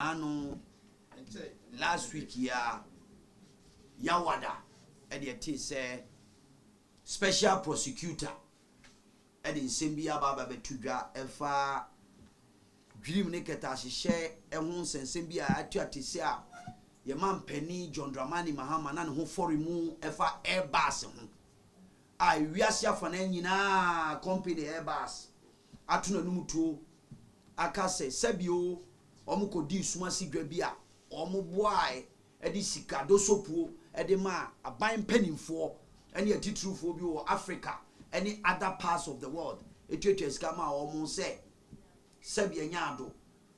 Ano last week yawada edi say special prosecutor edi nsembia baba betudwa efa dwirim ne keta hye ehun nsembia atuatese a ye mampani John Dramani Mahama na ne ho forimu efa Airbus ho a wiase afana nyina company Airbus atuna numutuo akase sabio omukodi sumasi dwa bia omuboae edi sika dosopuo edi ma aban penimfo eni atitrufo bi wo Africa any other parts of the world etwetwe sika ma omu se sabia nyaado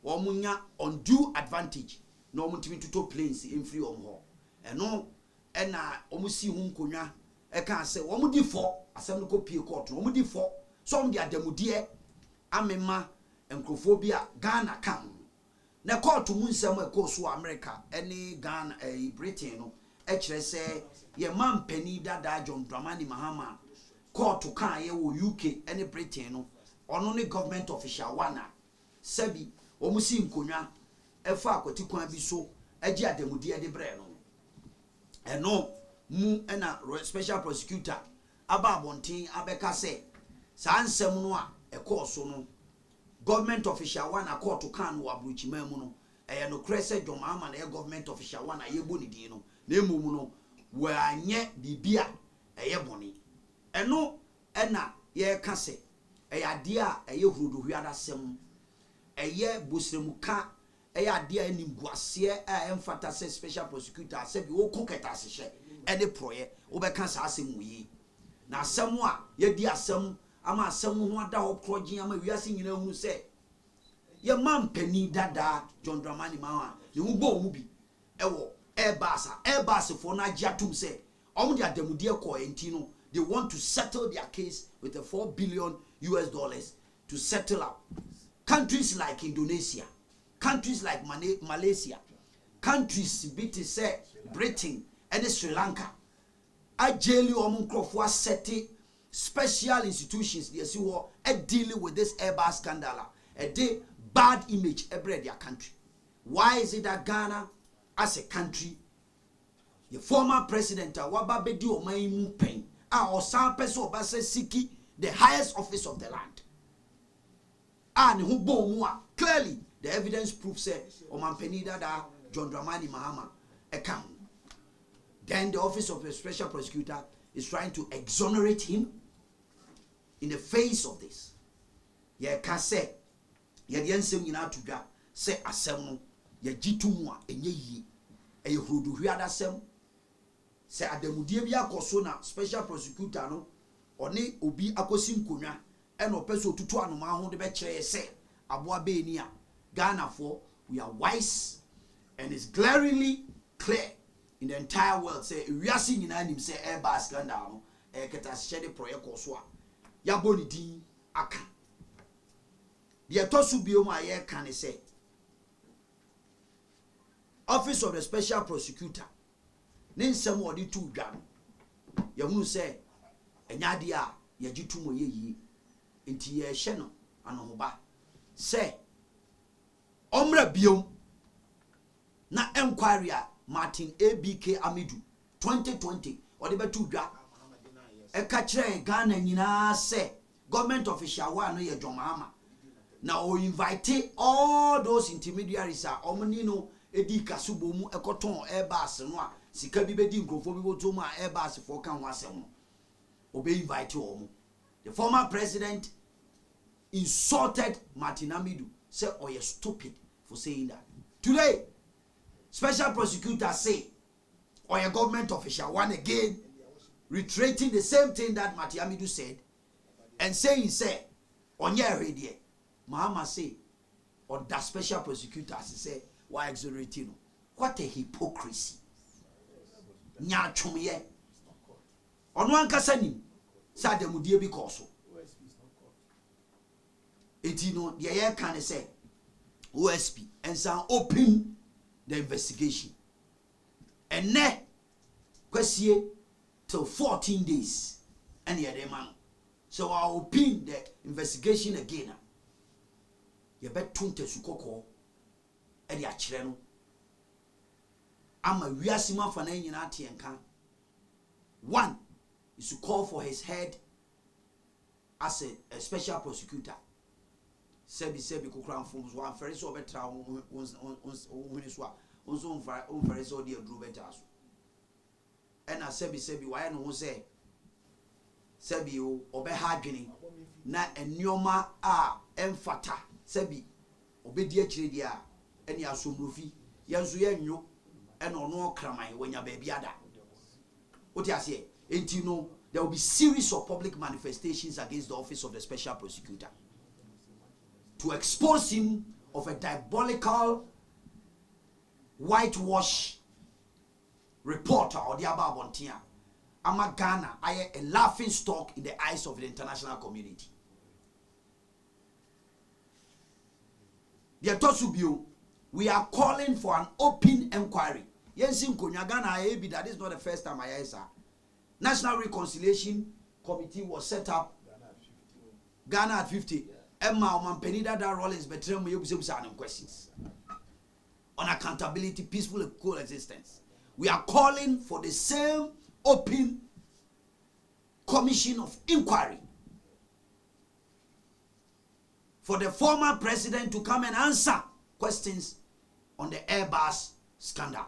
omunya undue advantage na omutimi tuto planes in free ho eno ena omusi hu nkonwa eka se omudi fo asem no kopie court omudi fo so omdi adamude amema enkrofobia Ghana kan na court mu nsem ekoso America any Ghana Britain no e kire se ye mampani dada John Dramani Mahama court kan ye wo UK any Britain no ono ne government official wana sabi omusi nkonwa efa akwati kwan bi so agi adamude de bre no eno mu ena special prosecutor aba abonten abeka se sa nsem no a ekoso no government official one court kan wo abruchima mu no no krese John Mahama na government official one ayebo ni din no na emum no wa anye bibia boni eno ena ye ka se ade a hurudu hwiada sem bosremu ka ade a nimguase a emfata se special prosecutor se bi wo koketa se hye ene proye wo be ka sa asem yi na asem a ye di asem ama asem ho ada ho proje ama wiase nyina hu se ye mampani dada John Dramani Mahama ne hu bo mu bi ewo Airbus for na giatum se omo dia damude ko enti no they want to settle their case with the $4 billion to settle out countries like Indonesia, countries like Malaysia, countries bit say Britain and Sri Lanka ajeli omo nkrofo aseti special institutions they see what dealing with this Airbus scandal a bad image every their country. Why is it that Ghana as a country the former president waba bedi o man mu pen o san person obase siki the highest office of the land ne hu bo mu a clearly the evidence proves say o man pani dada John Dramani Mahama account. Then the office of the special prosecutor is trying to exonerate him in the face of this. Ye ka say ye de nsem nyina tudwa say asem no ye gitumu a enye yi e hurudu hwiada asem say adamudie bi akoso na special prosecutor no oni obi akosi nkonwa e no peso tutu anoma ho de be kire say aboa be ni a Ghana for we are wise and it's glaringly clear in the entire world say wiase nyina nim say Airbus scandal no e keta hye project koso a ya boni din aka ye tosu biom a ye kan say office of the special prosecutor ne nsem odi tu dwa no ye hunu say enyade a ye gitumo ye yi enti ye hye no anohoba say omra biom na enquiry a Martin ABK Amidu 2020 odi betu dwa e ka kire Ghana nyina say government official one no ye John Mahama na o invite all those intermediaries a omni no edi kasubo mu ekoton Airbus no a sika bi bedi nkrofo bi boto mu a Airbus for kan ho asem obe invite omo. The former president insulted Martin Amidu say oh you stupid for saying that. Today special prosecutor say or a government official one again reiterating the same thing that Martin Amidu said and saying say on your radio Mahama say or that special prosecutor say why exonerating? What a hypocrisy. Nya chumye ono ankasa nim sa demudie bi koso eti no de ye kan say OSP and san open the investigation and ne kwasie till 14 days and ye de man so I open the investigation again ye betunte sukoko edi akyere no ama wiasima fa na nyina atenka. One is to call for his head as a special prosecutor. Sebi kokran forms one very so better on so very so dear drew better. And I sebi why no say sebi obe hadwene na enyoma a emfata sebi obe die kire dia ene asomrofi yanso yanyo ene ono kraman wanya baabi ada. What you say? And you know, there will be series of public manifestations against the office of the special prosecutor to expose him of a diabolical whitewash reporter or the Ababontia. Ama Ghana, I a laughing stock in the eyes of the international community. The Tosubio, we are calling for an open inquiry. Yensin Konya Ghana, that is not the first time I hear. National Reconciliation Committee was set up. Ghana at 50. Emma Omanpenida da Rollins betrayed me questions on accountability, peaceful coexistence. We are calling for the same open commission of inquiry for the former president to come and answer questions on the Airbus scandal.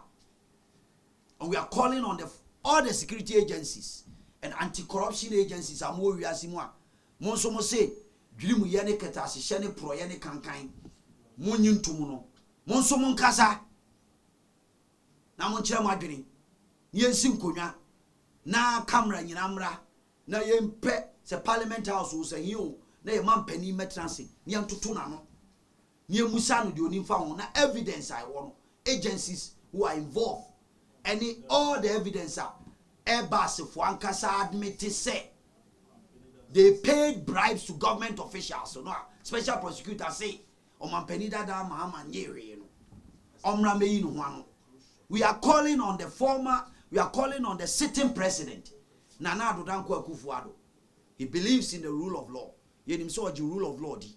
And we are calling on all the security agencies and anti-corruption agencies are more reasimwa. Monsomo say, Dream yene ketasi shene pro yene kankan. Munyun tumuno. Monsomo nkasa. Na monchira madwini. Yensi nkonya. Na camera nyinamra. Na yempe se parliament house wo se hiyo. Na ye mampani metranse. Ni antutu na no. Ni emusa no de onimfa ho na evidence I want agencies who are involved. All the evidence are Airbus for Ankasa admitted say they paid bribes to government officials. So no special prosecutor say Omanpenida da Mahama nyere no. Omra meyi no hwano. We are calling on the sitting president Nana Addo Dankwa Akufo-Addo. He believes in the rule of law. Yenim so the rule of law di.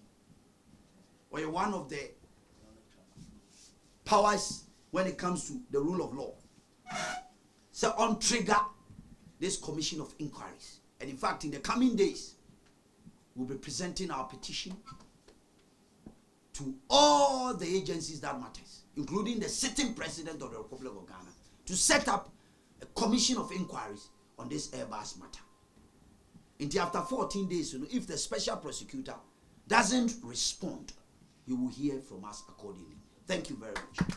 Or one of the powers when it comes to the rule of law. So on trigger this commission of inquiries. And in fact, in the coming days, we'll be presenting our petition to all the agencies that matters, including the sitting president of the Republic of Ghana, to set up a commission of inquiries on this Airbus matter. Until after 14 days, if the special prosecutor doesn't respond, you will hear from us accordingly. Thank you very much.